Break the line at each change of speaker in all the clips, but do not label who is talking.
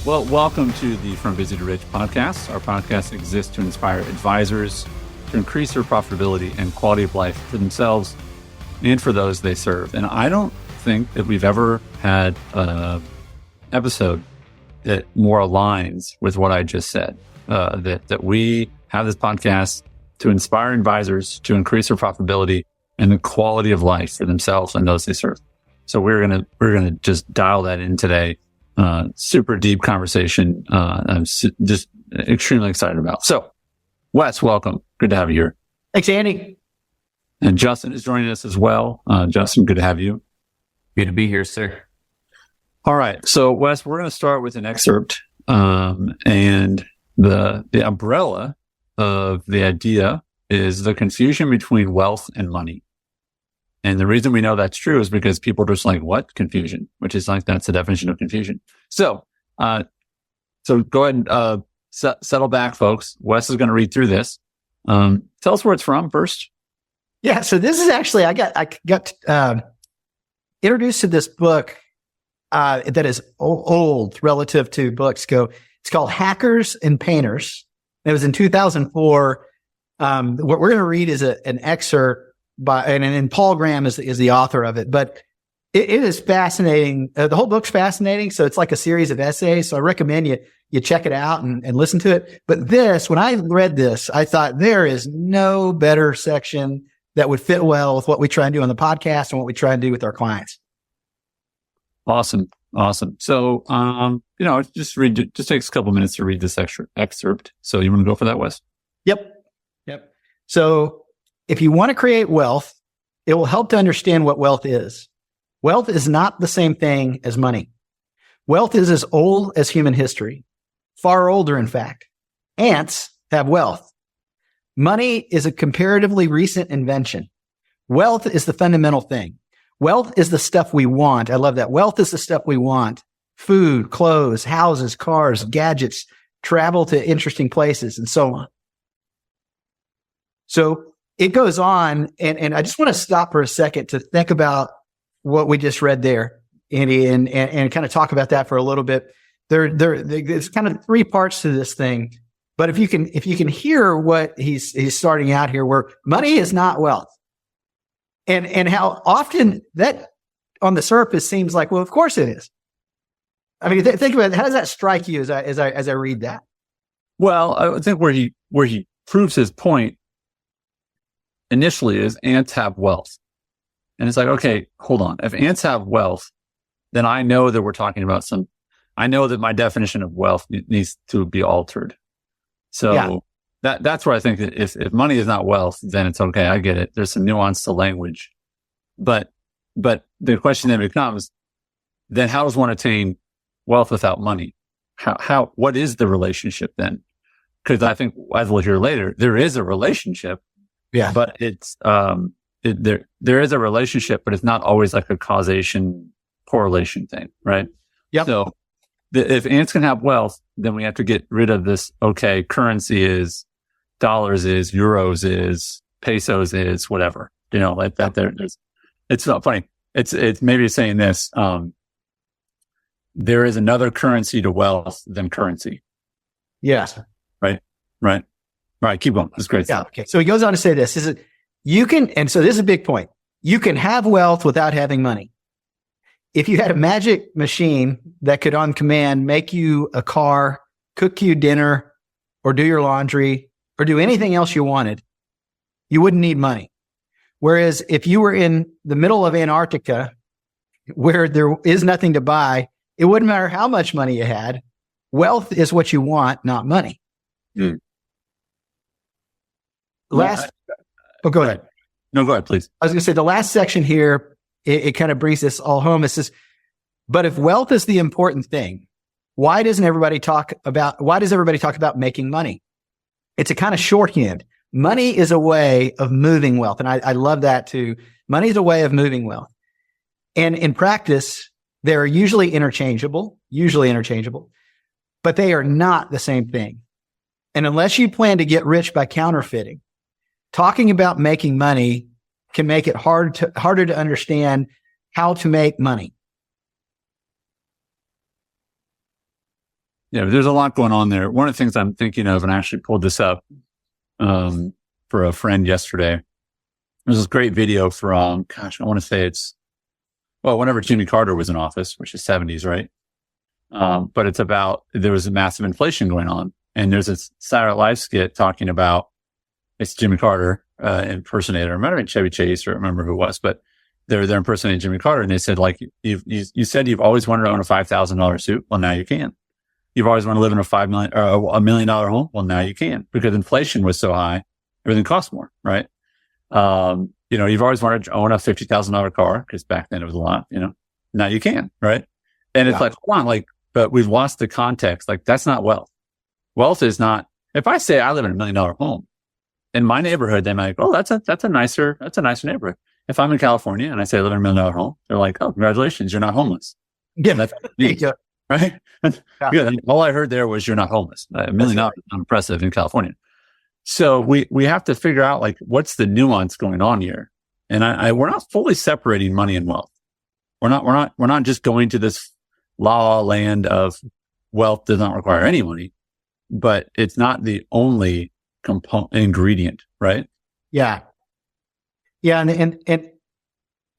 Well, welcome to the From Busy to Rich podcast. Our podcast exists to inspire advisors to increase their profitability and quality of life for themselves and for those they serve. And I don't think that we've ever had an episode that more aligns with what I just said, that we have this podcast to inspire advisors to increase their profitability and the quality of life for themselves and those they serve. So we're gonna just dial that in today. Super deep conversation. I'm just extremely excited about. So, Wes, welcome. Good to have you here.
Thanks, Andy.
And Justin is joining us as well. Justin, good to have you.
Good to be here, sir.
All right. So, Wes, we're going to start with an excerpt, and the umbrella of the idea is the confusion between wealth and money. And the reason we know that's true is because people are just like, what? Confusion, which is like, that's the definition of confusion. So go ahead and settle back, folks. Wes is going to read through this. Tell us where it's from first.
Yeah. So this is actually, I got introduced to this book that is old relative to books go. It's called Hackers and Painters. It was in 2004. What we're going to read is an excerpt and Paul Graham is the author of it, but it is fascinating. The whole book's fascinating. So it's like a series of essays. So I recommend you check it out and listen to it. But when I read this, I thought there is no better section that would fit well with what we try and do on the podcast and what we try and do with our clients. Awesome.
So, it just takes a couple minutes to read this excerpt. So you want to go for that, Wes?
Yep. So, if you want to create wealth, it will help to understand what wealth is. Wealth is not the same thing as money. Wealth is as old as human history, far older, in fact. Ants have wealth. Money is a comparatively recent invention. Wealth is the fundamental thing. Wealth is the stuff we want. I love that. Wealth is the stuff we want. Food, clothes, houses, cars, gadgets, travel to interesting places, and so on. So, it goes on, and I just want to stop for a second to think about what we just read there, Andy, and kind of talk about that for a little bit. There's kind of three parts to this thing, but if you can hear what he's starting out here, where money is not wealth, and how often that on the surface seems like, well, of course it is. I mean, think about it. How does that strike you as I read that?
Well, I think where he proves his point initially is ants have wealth. And it's like, okay, hold on. If ants have wealth, then I know that we're talking about I know that my definition of wealth needs to be altered. So that's where I think that if money is not wealth, then it's okay. I get it. There's some nuance to language. But the question then becomes, then how does one attain wealth without money? What is the relationship then? Because I think, as we'll hear later, there is a relationship.
Yeah.
But it's, there is a relationship, but it's not always like a causation correlation thing, right?
Yep.
So if ants can have wealth, then we have to get rid of this. Okay. Currency is dollars is euros is pesos is whatever, like that it's not funny. It's maybe saying this, there is another currency to wealth than currency.
Yes.
Right. All right, keep going. That's great.
Yeah. Okay. So he goes on to say this: so this is a big point. You can have wealth without having money. If you had a magic machine that could, on command, make you a car, cook you dinner, or do your laundry, or do anything else you wanted, you wouldn't need money. Whereas if you were in the middle of Antarctica, where there is nothing to buy, it wouldn't matter how much money you had. Wealth is what you want, not money.
Mm.
Go ahead.
No, go ahead, please.
I was going to say the last section here, it kind of brings this all home. It says, but if wealth is the important thing, why does everybody talk about making money? It's a kind of shorthand. Money is a way of moving wealth. And I love that too. Money is a way of moving wealth. And in practice, they're usually interchangeable, but they are not the same thing. And unless you plan to get rich by counterfeiting, talking about making money can make it harder to understand how to make money.
there's a lot going on there. One of the things I'm thinking of, and I actually pulled this up for a friend yesterday. There's this great video from, I want to say whenever Jimmy Carter was in office, which is 70s, right? But it's about, there was a massive inflation going on. And there's a Saturday Night Live skit talking about, it's Jimmy Carter, impersonator. It might have been Chevy Chase, or I don't remember who it was, but they're impersonating Jimmy Carter. And they said, like, you said you've always wanted to own a $5,000 suit. Well, now you can. You've always wanted to live in a $5 million or $1 million home. Well, now you can, because inflation was so high, everything costs more, right? You've always wanted to own a $50,000 car, because back then it was a lot, now you can, right? And it's like, hold on, like, but we've lost the context. Like, that's not wealth. Wealth is not, if I say I live in $1 million home in my neighborhood, they might go, oh, that's a nicer neighborhood. If I'm in California and I say I live in $1 million home, they're like, oh, congratulations, you're not homeless.
Yeah.
That's neat, right? Yeah. All I heard there was you're not homeless. $1 million is impressive in California. So we have to figure out, like, what's the nuance going on here? And we're not fully separating money and wealth. We're not just going to this la land of wealth does not require any money, but it's not the only ingredient, right?
Yeah. Yeah. And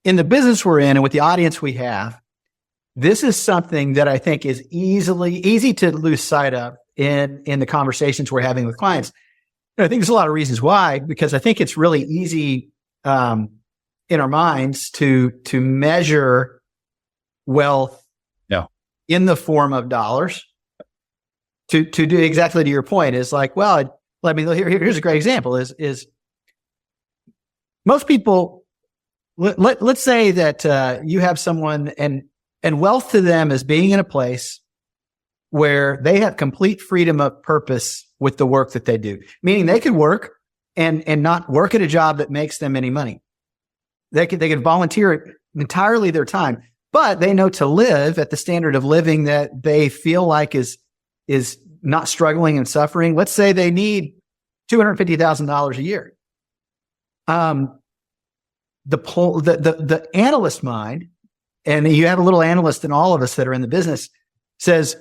in the business we're in and with the audience we have, this is something that I think is easy to lose sight of in the conversations we're having with clients. And I think there's a lot of reasons why, because I think it's really easy in our minds to measure wealth in the form of dollars. To do exactly to your point is like, well, here's a great example is most people, let's say that you have someone and wealth to them is being in a place where they have complete freedom of purpose with the work that they do, meaning they could work and not work at a job that makes them any money. They could volunteer entirely their time, but they know to live at the standard of living that they feel like is not struggling and suffering. Let's say they need $250,000 a year. The analyst mind, and you have a little analyst in all of us that are in the business, says,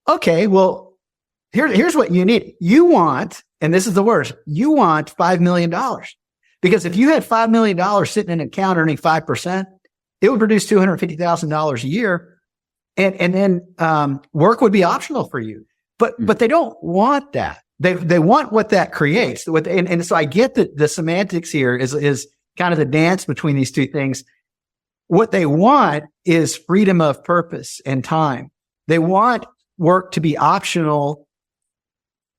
okay, well, here's what you need. You want, and this is the worst, you want $5 million. Because if you had $5 million sitting in an account earning 5%, it would produce $250,000 a year. And then work would be optional for you. But they don't want that. They want what that creates. And so I get that the semantics here is kind of the dance between these two things. What they want is freedom of purpose and time. They want work to be optional,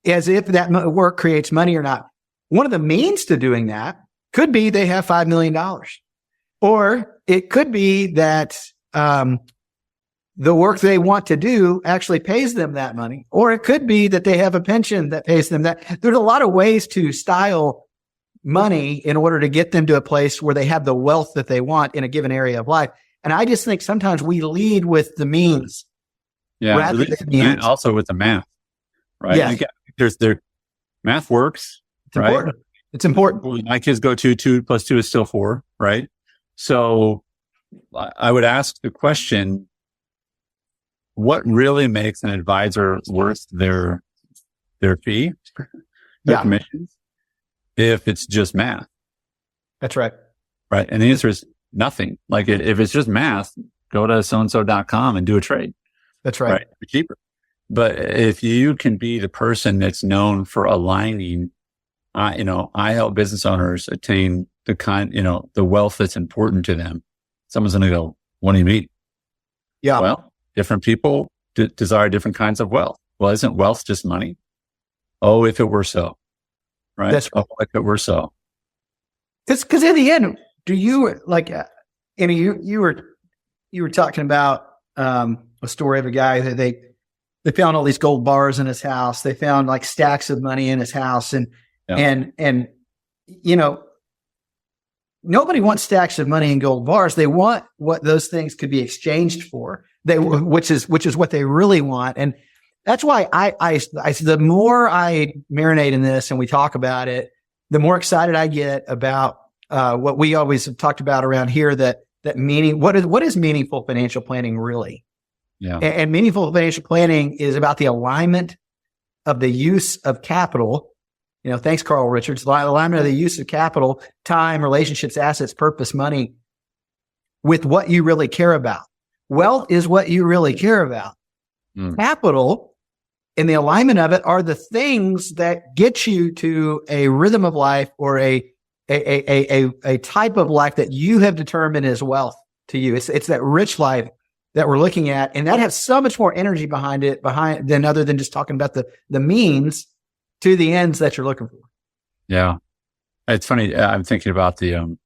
as if that work creates money or not. One of the means to doing that could be they have $5 million. Or it could be that the work they want to do actually pays them that money. Or it could be that they have a pension that pays them that. There's a lot of ways to style money in order to get them to a place where they have the wealth that they want in a given area of life. And I just think sometimes we lead with the means.
Yeah. And also with the math, right?
Yeah.
Again, math works.
It's important. It's important.
My kids go 2 plus 2 is still 4, right? So I would ask the question, what really makes an advisor worth their fee, their commissions, if it's just math?
That's right.
Right. And the answer is nothing. Like if it's just math, go to soandso.com and do a trade.
That's right.
It'd be cheaper. But if you can be the person that's known for aligning, I help business owners attain the wealth that's important to them. Someone's going to go, what do you mean?
Yeah.
Well, different people desire different kinds of wealth. Well, isn't wealth just money? Oh, if it were so. Right.
That's right.
Oh, if it were so.
Because in the end, do you like, you were talking about a story of a guy that they found all these gold bars in his house. They found like stacks of money in his house, and nobody wants stacks of money and gold bars. They want what those things could be exchanged for. Which is what they really want. And that's why I the more I marinate in this and we talk about it, the more excited I get about what we always have talked about around here, that meaning, what is meaningful financial planning really?
Yeah.
And meaningful financial planning is about the alignment of the use of capital. Thanks, Carl Richards. The alignment of the use of capital, time, relationships, assets, purpose, money with what you really care about. Wealth is what you really care about. Capital and the alignment of it are the things that get you to a rhythm of life or a type of life that you have determined is wealth to you. It's that rich life that we're looking at, and that has so much more energy behind it than other than just talking about the means to the ends that you're looking for.
Yeah. It's funny. I'm thinking about the,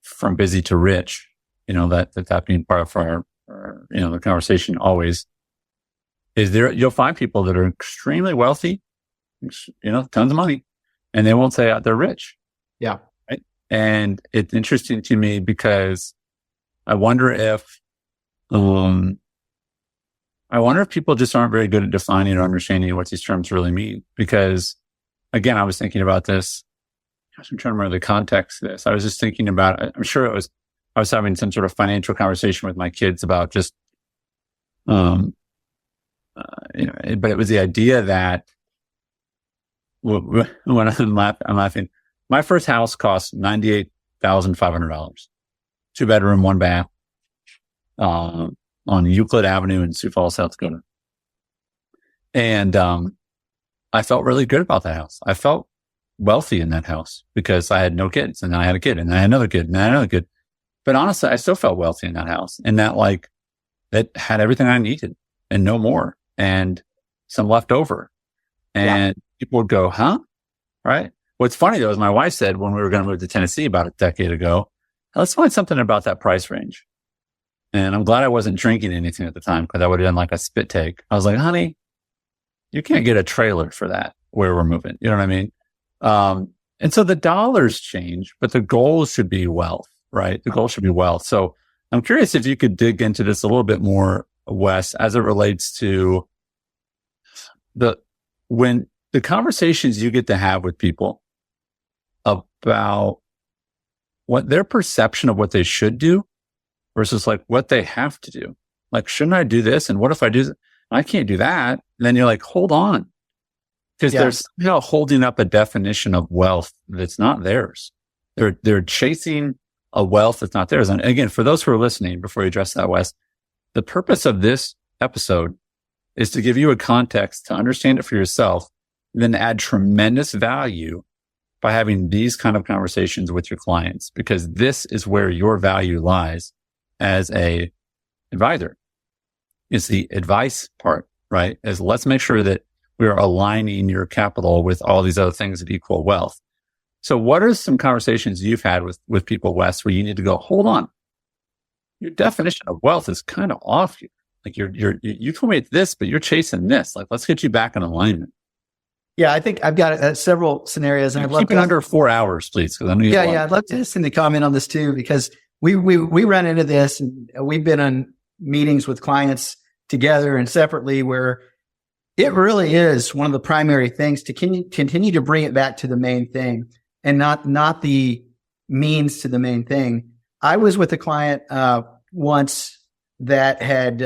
from busy to rich, that being part of our the conversation always is there. You'll find people that are extremely wealthy, tons of money, and they won't say they're rich.
Yeah.
Right. And it's interesting to me because I wonder if people just aren't very good at defining or understanding what these terms really mean. Because again, I was thinking about this. I'm trying to remember the context of this. I was just thinking about, I was having some sort of financial conversation with my kids about just, but it was the idea that when I'm laughing, my first house cost $98,500, 2-bedroom, 1-bath, on Euclid Avenue in Sioux Falls, South Dakota. And, I felt really good about that house. I felt wealthy in that house because I had no kids, and then I had a kid, and I had another kid, and I had another kid. But honestly, I still felt wealthy in that house, and that had everything I needed and no more, and some left over. And people would go, huh? Right. What's funny though is my wife said when we were going to move to Tennessee about a decade ago, let's find something about that price range. And I'm glad I wasn't drinking anything at the time because I would have done like a spit take. I was like, honey, you can't get a trailer for that where we're moving. You know what I mean? And so the dollars change, but the goal should be wealth, right? The goal should be wealth. So I'm curious if you could dig into this a little bit more, Wes, as it relates to when the conversations you get to have with people about what their perception of what they should do versus like what they have to do. Like, shouldn't I do this? And what if I do I can't do that. And then you're like, hold on. Because they're holding up a definition of wealth that's not theirs. They're chasing a wealth that's not theirs. And again, for those who are listening, before you address that, Wes, the purpose of this episode is to give you a context to understand it for yourself, and then add tremendous value by having these kind of conversations with your clients, because this is where your value lies as a advisor. It's the advice part, right? Is let's make sure that we are aligning your capital with all these other things that equal wealth. So what are some conversations you've had with people, Wes, where you need to go, hold on, your definition of wealth is kind of off here. Like you told me it's this, but you're chasing this. Like, let's get you back in alignment.
Yeah, I think I've got several scenarios, and I'd love
keep it under 4 hours, please. Because I know
I'd love to listen to comment on this too, because we run into this, and we've been on meetings with clients together and separately where it really is one of the primary things to continue to bring it back to the main thing and not the means to the main thing. I was with a client once that had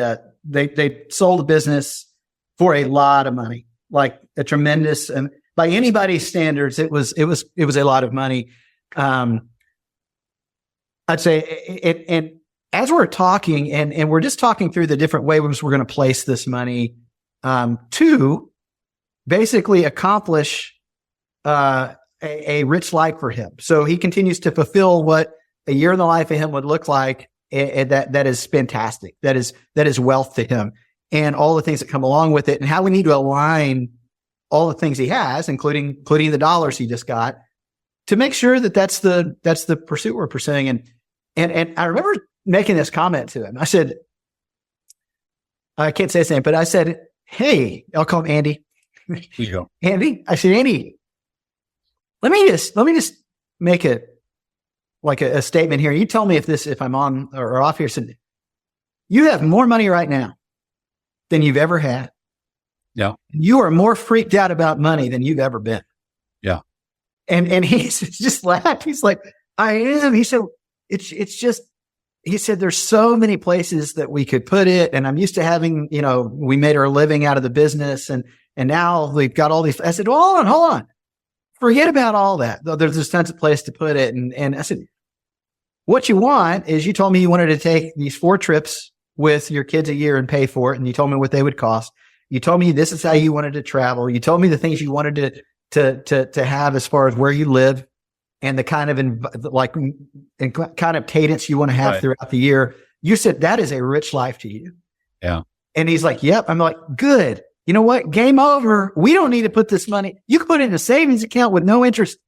they sold a business for a lot of money, like a tremendous, and by anybody's standards, it was a lot of money. I'd say it, and as we're talking, and we're just talking through the different ways we're going to place this money to basically accomplish a rich life for him. So he continues to fulfill what a year in the life of him would look like. And that is fantastic. That is wealth to him, and all the things that come along with it, and how we need to align all the things he has, including the dollars he just got, to make sure that that's the pursuit we're pursuing. And I remember making this comment to him. I said, I can't say his name, but I said, hey, I'll call him Andy.
You go.
Andy. I said, Andy, let me just make a statement here. You tell me if I'm on or off here. So you have more money right now than you've ever had.
Yeah.
You are more freaked out about money than you've ever been.
Yeah.
And he just laughed. He's like, I am. He said, it's he said, there's so many places that we could put it. And I'm used to having, we made our living out of the business and now we've got all these. I said, well, hold on. Forget about all that. There's just tons of place to put it. And I said, what you want is, you told me you wanted to take these 4 trips with your kids a year and pay for it. And you told me what they would cost. You told me this is how you wanted to travel. You told me the things you wanted to have as far as where you live and the kind of cadence you want to have throughout the year. You said that is a rich life to you.
Yeah.
And he's like, yep. I'm like, good. You know what? Game over. We don't need to put this money. You could put it in a savings account with no interest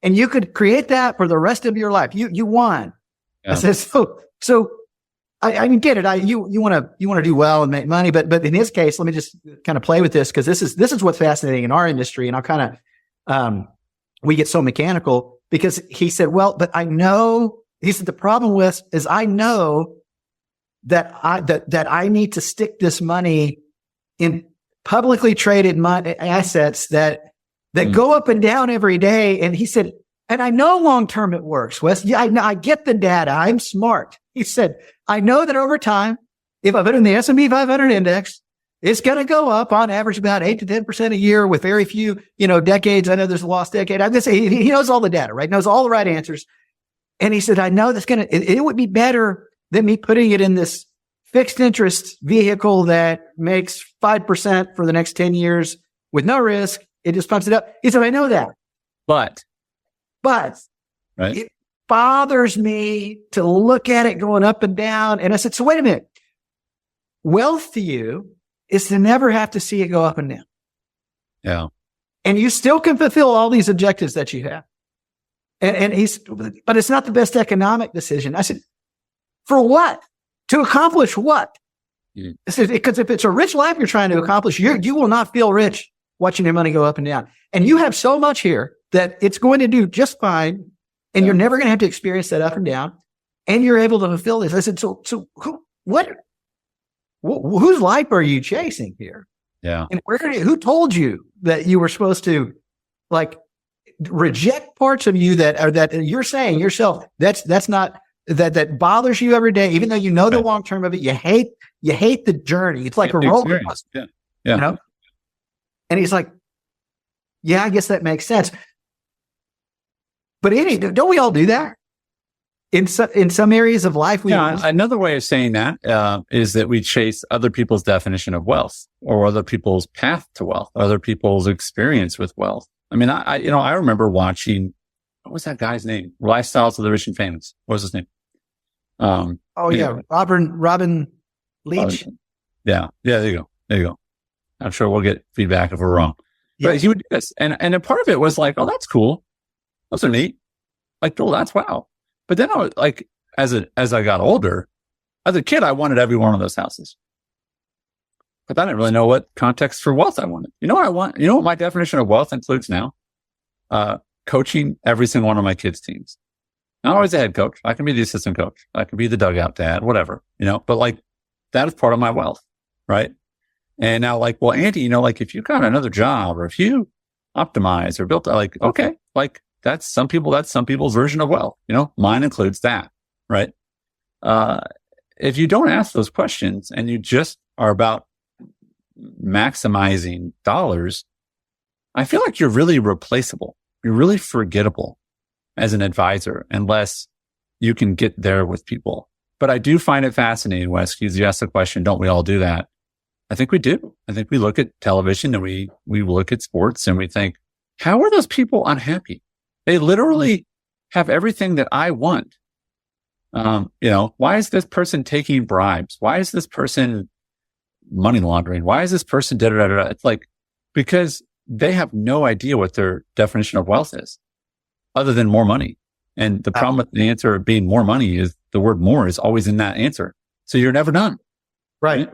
and you could create that for the rest of your life. You won. Yeah. I said, so I mean, get it. You want to do well and make money, but in his case, let me just kind of play with this because this is what's fascinating in our industry. And I'll kind of, we get so mechanical because he said, well, but I know, he said, the problem is I know that I need to stick this money in publicly traded assets that go up and down every day. And he said, and I know long-term it works, Wes. Yeah, I get the data. I'm smart. He said, I know that over time, if I put in the S&P 500 index, it's going to go up on average about 8 to 10% a year with very few, decades. I know there's a lost decade. I'm going to say he knows all the data, right? Knows all the right answers. And he said, I know that's it would be better than me putting it in this fixed interest vehicle that makes 5% for the next 10 years with no risk. It just pumps it up. He said, I know that. But
right.
It bothers me to look at it going up and down. And I said, so wait a minute. Wealth to you is to never have to see it go up and down.
Yeah.
And you still can fulfill all these objectives that you have. And but it's not the best economic decision. I said, for what? To accomplish what?
Mm.
I said, because if it's a rich life you're trying to accomplish, you will not feel rich watching your money go up and down. And you have so much here that it's going to do just fine. And you're never going to have to experience that up and down. And you're able to fulfill this. I said, so whose life are you chasing here?
Yeah.
And who told you that you were supposed to reject parts of you that you're saying yourself, that's not, that bothers you every day, even though you know the long term of it, you hate the journey. It's like a roller coaster.
Yeah.
And he's like, yeah, I guess that makes sense. But don't we all do that? In some areas of life,
another way of saying that is that we chase other people's definition of wealth, or other people's path to wealth, other people's experience with wealth. I mean, I remember watching, what was that guy's name? Lifestyles of the Rich and Famous. What was his name?
Robin Leach.
Yeah, there you go. I'm sure we'll get feedback if we're wrong. Yeah. But he would do this, and a part of it was like, oh, that's cool. Those are neat. Like, oh, that's wow. But then I was like, as I got older, as a kid, I wanted every one of those houses. But I didn't really know what context for wealth I wanted. You know what I want? You know what my definition of wealth includes now? Coaching every single one of my kids' teams. Not always the head coach. I can be the assistant coach. I can be the dugout dad, whatever, but like that is part of my wealth. Right. And now like, well, Andy, if you got another job or if you optimize or built, okay, like that's some people's version of wealth. Mine includes that. Right. If you don't ask those questions and you just are about maximizing dollars, I feel like you're really replaceable. You're really forgettable as an advisor unless you can get there with people. But I do find it fascinating, Wes, because you asked the question, don't we all do that? I think we do. I think we look at television and we look at sports and we think, how are those people unhappy? They literally have everything that I want. Why is this person taking bribes? Why is this person money laundering? Why is this person da da da da? It's like, because they have no idea what their definition of wealth is other than more money. And the problem with the answer of being more money is the word more is always in that answer. So you're never done.
Right.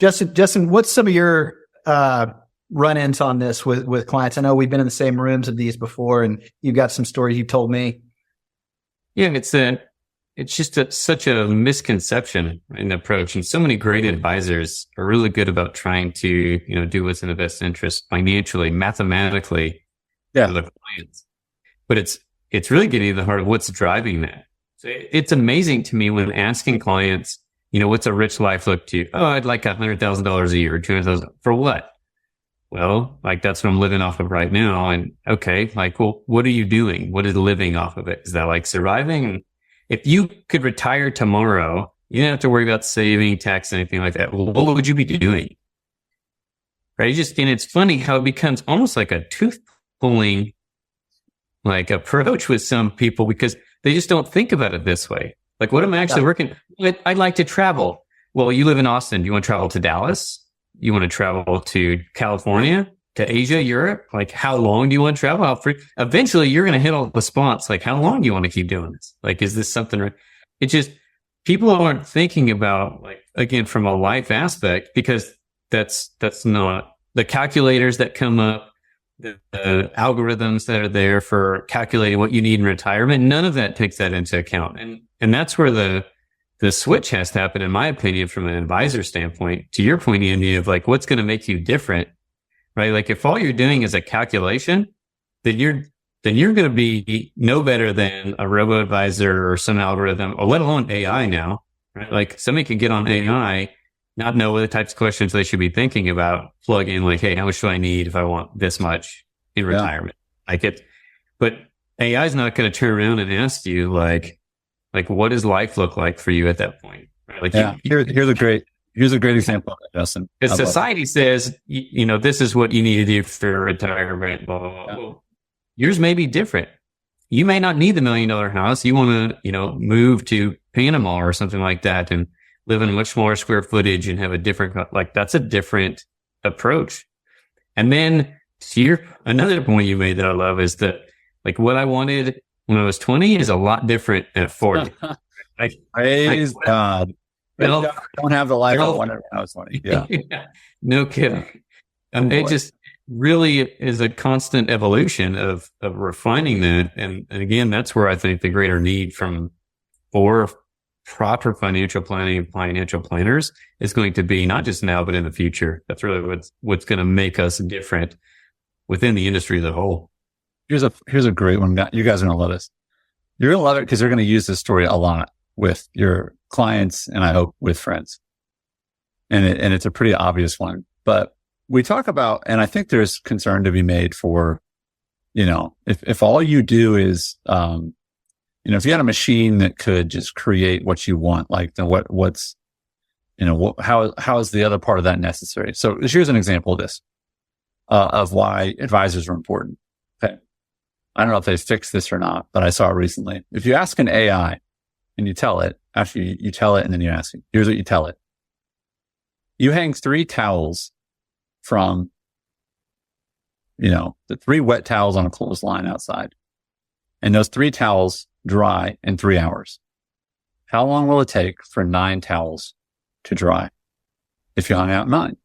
Justin, what's some of your run-ins on this with clients? I know we've been in the same rooms of these before, and you've got some stories you told me.
Yeah, it's just such a misconception in approach. And so many great advisors are really good about trying to, do what's in the best interest financially, mathematically for the clients. But it's really getting to the heart of what's driving that. So it's amazing to me when asking clients, what's a rich life look to you? Oh, I'd like $100,000 a year, 200,000 for what? Well, like that's what I'm living off of right now. And okay, like, well, what are you doing? What is living off of it? Is that like surviving? If you could retire tomorrow, you don't have to worry about saving, tax, anything like that. Well, what would you be doing? Right? And it's funny how it becomes almost like a tooth pulling like approach with some people because they just don't think about it this way. Like, what am I actually working? I'd like to travel. Well, you live in Austin. Do you want to travel to Dallas? You want to travel to California, to Asia, Europe? Like, how long do you want to travel? Eventually, you're going to hit all the spots. Like, how long do you want to keep doing this? Like, is this something? It's just people aren't thinking about, like, again, from a life aspect, because that's not the calculators that come up, the algorithms that are there for calculating what you need in retirement. None of that takes that into account. And that's where the switch has to happen, in my opinion, from an advisor standpoint. To your point, Andy, of like, what's going to make you different, right? Like, if all you're doing is a calculation, then you're going to be no better than a robo advisor or some algorithm, or let alone AI now, right? Like, somebody can get on AI, not know what the types of questions they should be thinking about, plug in like, hey, how much do I need if I want this much in retirement? But AI is not going to turn around and ask you like, what does life look like for you at that point? Right? Like,
here's a great example of that, Justin.
Because society says, this is what you need to do for retirement. Blah, blah, blah.
Yeah.
Well, yours may be different. You may not need the $1 million house. You want to, move to Panama or something like that and live in a much smaller square footage and have a different, that's a different approach. And then another point you made that I love is that, like, what I wanted when I was 20 is a lot different at 40.
Praise God. I don't have the life I wanted when I was 20. Yeah.
No kidding. It just really is a constant evolution of refining that. And again, that's where I think the greater need for proper financial planning and financial planners is going to be, not just now, but in the future. That's really what's going to make us different within the industry as a whole.
Here's a great one. You guys are going to love this. You're going to love it because you're going to use this story a lot with your clients and I hope with friends. And it's a pretty obvious one, but we talk about, and I think there's concern to be made for, if all you do is, if you had a machine that could just create what you want, like then how is the other part of that necessary? So here's an example of this, of why advisors are important. Okay. I don't know if they fixed this or not, but I saw it recently. If you ask an AI and you tell it, actually you tell it and then you ask it, here's what you tell it. You hang 3 towels from, the 3 wet towels on a clothesline outside. And those 3 towels dry in 3 hours. How long will it take for 9 towels to dry? If you hung out 9, it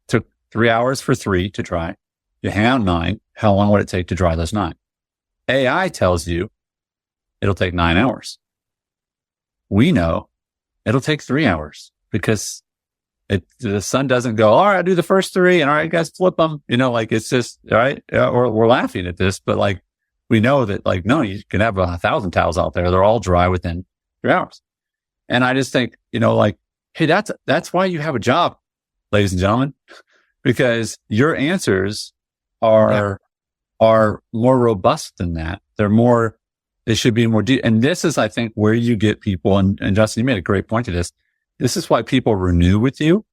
took 3 hours for 3 to dry. You hang out 9. How long would it take to dry those 9? AI tells you it'll take 9 hours. We know it'll take 3 hours because the sun doesn't go, all right, I'll do the first 3 and all right, guys, flip them. It's just, all right. Or we're laughing at this, but like, we know that no, you can have 1,000 towels out there. They're all dry within 3 hours. And I just think, hey, that's why you have a job, ladies and gentlemen, because your answers are more robust than that. They should be more deep. And this is, I think, where you get people. And Justin, you made a great point to this. This is why people renew with you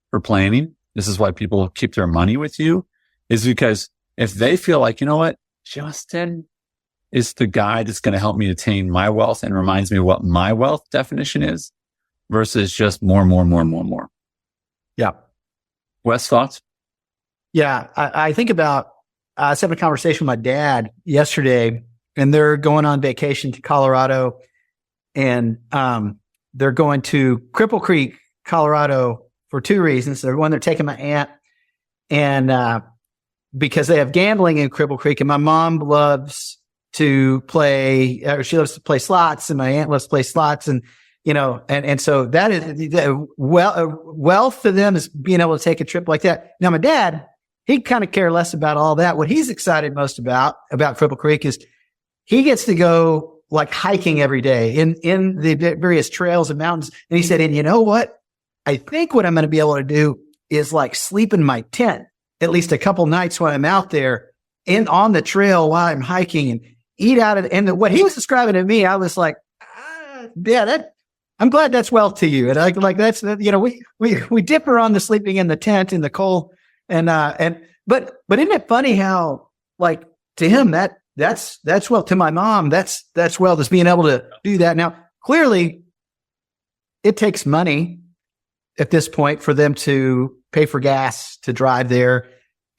for planning. This is why people keep their money with you, is because if they feel like, you know what, Justin is the guy that's going to help me attain my wealth and reminds me what my wealth definition is versus just more.
Yeah.
Wes, thoughts?
Yeah. I think about, I was having a conversation with my dad yesterday and they're going on vacation to Colorado and, they're going to Cripple Creek, Colorado for 2 reasons. One, they're taking my aunt and, because they have gambling in Cripple Creek and my mom loves to play, she loves to play slots and my aunt loves to play slots and, and so that is wealth for them is being able to take a trip like that. Now, my dad, he kind of care less about all that. What he's excited most about Cripple Creek is he gets to go like hiking every day in the various trails and mountains. And he said, and you know what? I think what I'm going to be able to do is like sleep in my tent at least a couple nights when I'm out there and on the trail while I'm hiking and eat out of it. And what he was describing to me, I was like, I'm glad that's wealth to you. And like that's, we differ on the sleeping in the tent in the cold. But isn't it funny how like to him, that's wealth. To my mom, that's wealth, is being able to do that. Now, clearly it takes money at this point for them to pay for gas to drive there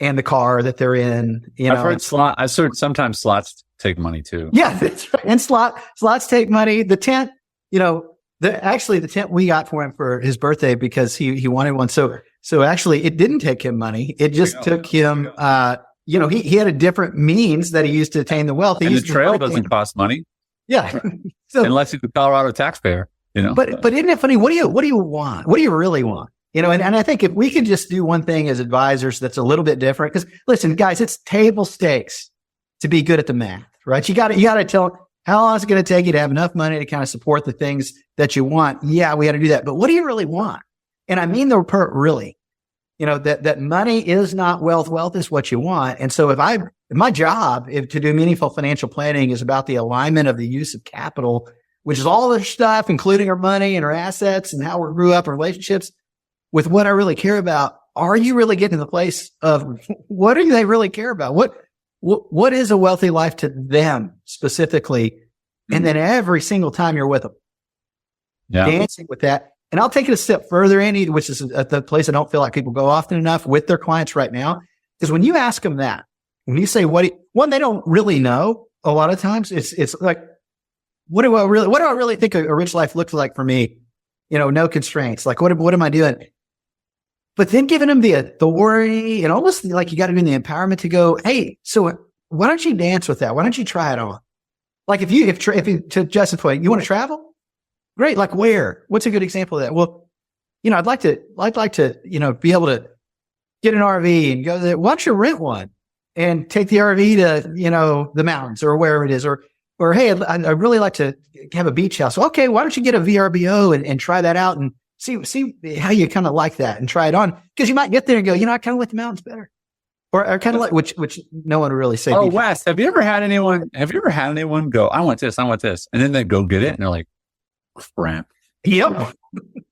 and the car that they're in.
I've heard sometimes slots take money too.
Yeah, that's right. And slots take money. The tent, the tent we got for him for his birthday because he wanted one. So actually it didn't take him money. It just took him, he had a different means that he used to attain the wealth.
And the trail doesn't cost money.
Yeah.
So, unless he's a Colorado taxpayer,
But isn't it funny? What do you want? What do you really want? And I think if we could just do one thing as advisors that's a little bit different, because listen, guys, it's table stakes to be good at the math, right? You got to tell how long is it going to take you to have enough money to kind of support the things that you want. Yeah, we got to do that. But what do you really want? And I mean the part really, that money is not wealth. Wealth is what you want. And so my job to do meaningful financial planning is about the alignment of the use of capital, which is all this stuff, including our money and our assets and how we grew up in relationships, with what I really care about. Are you really getting to the place of what do they really care about? What is a wealthy life to them specifically? And then every single time you're with them, dancing with that. And I'll take it a step further, Andy, which is the place I don't feel like people go often enough with their clients right now, is when you ask them that, when you say one, they don't really know. A lot of times it's like, what do I really think a rich life looks like for me? No constraints. Like, what am I doing? But then giving them the authority and almost like you got to be in the empowerment to go, hey, so why don't you dance with that? Why don't you try it on? Like if you to Justin's point, you want to travel? Great. Like where? What's a good example of that? Well, I'd like to, be able to get an RV and go there. Why don't you rent one and take the RV to, the mountains or wherever it is, or hey, I'd really like to have a beach house. Okay, why don't you get a VRBO and try that out and see how you kind of like that and try it on, because you might get there and go, I kind of like the mountains better, or kind of like which no one would really say.
Oh, Wes, have you ever had anyone go, I want this, and then they go get it and they're like, crap.
Yep,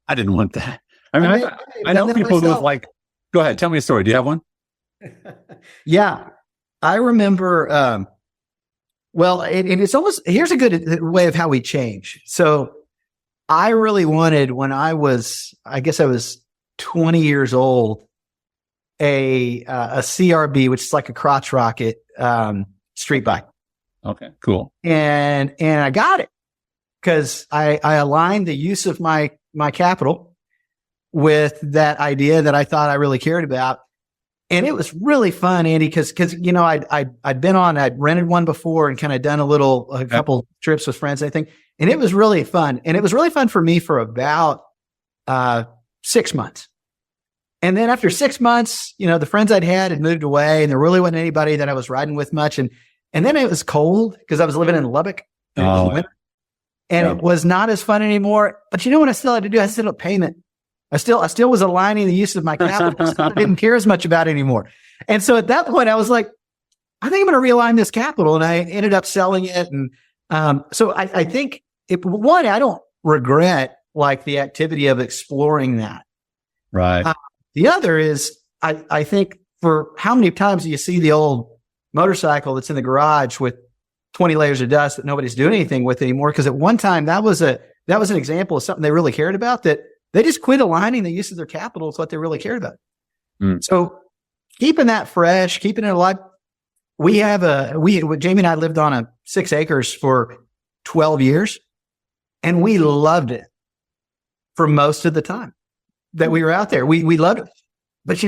I didn't want that. I mean, I know people who have like, go ahead, tell me a story. Do you have one?
Yeah, I remember. Well, it's almost, here's a good way of how we change. So I really wanted, when I was 20 years old, a CRB, which is like a crotch rocket, street bike.
Okay, cool.
And I got it because I aligned the use of my capital with that idea that I thought I really cared about. And it was really fun, Andy, because I'd rented one before and kind of done a couple trips with friends, I think. And it was really fun. And it was really fun for me for about 6 months. And then after 6 months, the friends I'd had moved away and there really wasn't anybody that I was riding with much. And then it was cold because I was living in Lubbock. And it was not as fun anymore. But what I still had to do? I still had payment. I still was aligning the use of my capital. I didn't care as much about it anymore. And so at that point, I was like, I think I'm going to realign this capital. And I ended up selling it. And so I think, I don't regret like the activity of exploring that.
Right.
The other is, I think, for how many times do you see the old motorcycle that's in the garage with 20 layers of dust that nobody's doing anything with anymore? Because at one time that was an example of something they really cared about, that they just quit aligning the use of their capital with what they really cared about. So keeping that fresh, keeping it alive. Jamie and I lived on 6 acres for 12 years and we loved it for most of the time that we were out there. We loved it. But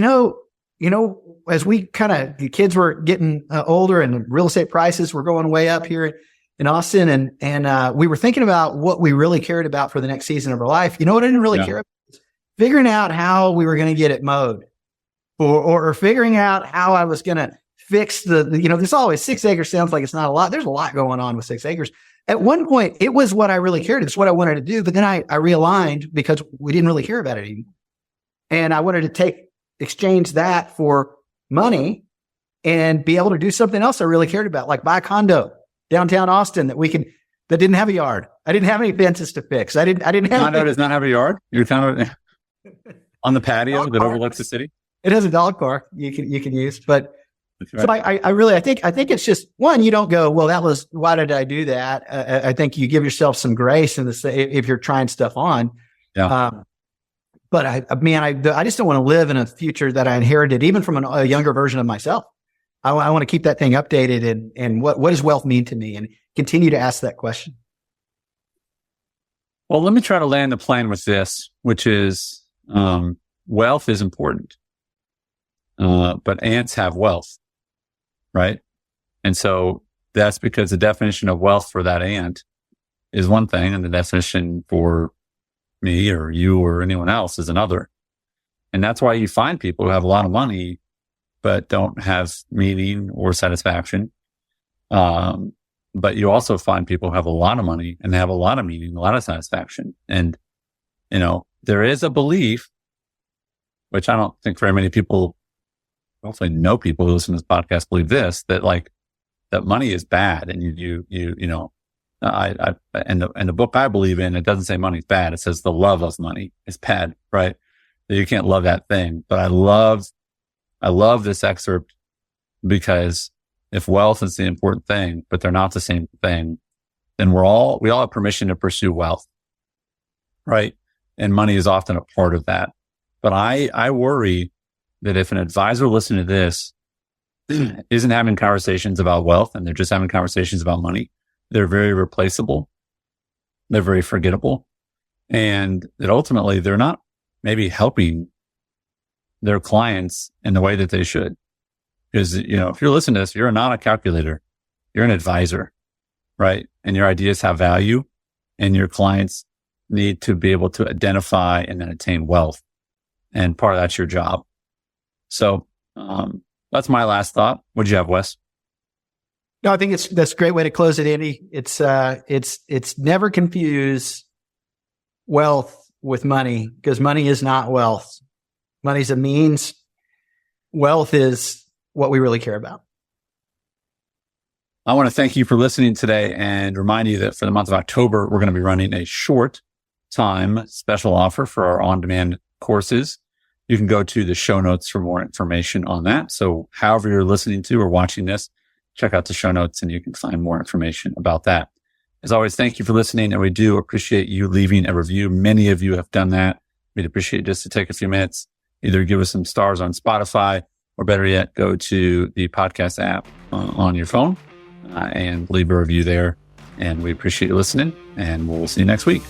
as we the kids were getting older and real estate prices were going way up here in Austin, and we were thinking about what we really cared about for the next season of our life. You know what I didn't really care about? Figuring out how we were going to get it mowed, or figuring out how I was going to fix there's always 6 acres sounds like it's not a lot. There's a lot going on with 6 acres, At one point, it was what I really cared. It's what I wanted to do. But then I realigned because we didn't really care about it anymore. And I wanted to exchange that for money and be able to do something else I really cared about, like buy a condo downtown Austin that didn't have a yard. I didn't have any fences to fix. I didn't have
condo does not have a yard. You're kind of on the patio that overlooks the city.
It has a dog park you can use, but
Right.
so I think it's just one, you don't go, well, why did I do that? I think you give yourself some grace if you're trying stuff on.
Yeah.
But I just don't want to live in a future that I inherited, even from a younger version of myself. I want to keep that thing updated and what does wealth mean to me, and continue to ask that question.
Well, let me try to land the plane with this, which is, wealth is important. But ants have wealth, right? And so that's because the definition of wealth for that ant is one thing, and the definition for me or you or anyone else is another. And that's why you find people who have a lot of money, but don't have meaning or satisfaction. But you also find people who have a lot of money and they have a lot of meaning, a lot of satisfaction. And, there is a belief, which I don't think very many people, hopefully no people who listen to this podcast believe this, that money is bad. And and the book I believe in, it doesn't say money's bad. It says the love of money is bad, right? That you can't love that thing. But I love this excerpt because if wealth is the important thing, but they're not the same thing, then we all have permission to pursue wealth, right? And money is often a part of that. But I worry that if an advisor listening to this isn't having conversations about wealth and they're just having conversations about money, they're very replaceable. They're very forgettable. And that ultimately they're not maybe helping their clients in the way that they should. Because, if you're listening to this, you're not a calculator. You're an advisor, right? And your ideas have value, and your clients need to be able to identify and then attain wealth. And part of that's your job. So, that's my last thought. What'd you have, Wes?
No, I think that's a great way to close it, Andy. It's never confuse wealth with money, because money is not wealth. Money's a means. Wealth is what we really care about.
I want to thank you for listening today and remind you that for the month of October, we're going to be running a short time special offer for our on-demand courses. You can go to the show notes for more information on that. So however you're listening to or watching this, check out the show notes and you can find more information about that. As always, thank you for listening, and we do appreciate you leaving a review. Many of you have done that. We'd appreciate just to take a few minutes, either give us some stars on Spotify, or better yet, go to the podcast app on your phone and leave a review there. And we appreciate you listening, and we'll see you next week.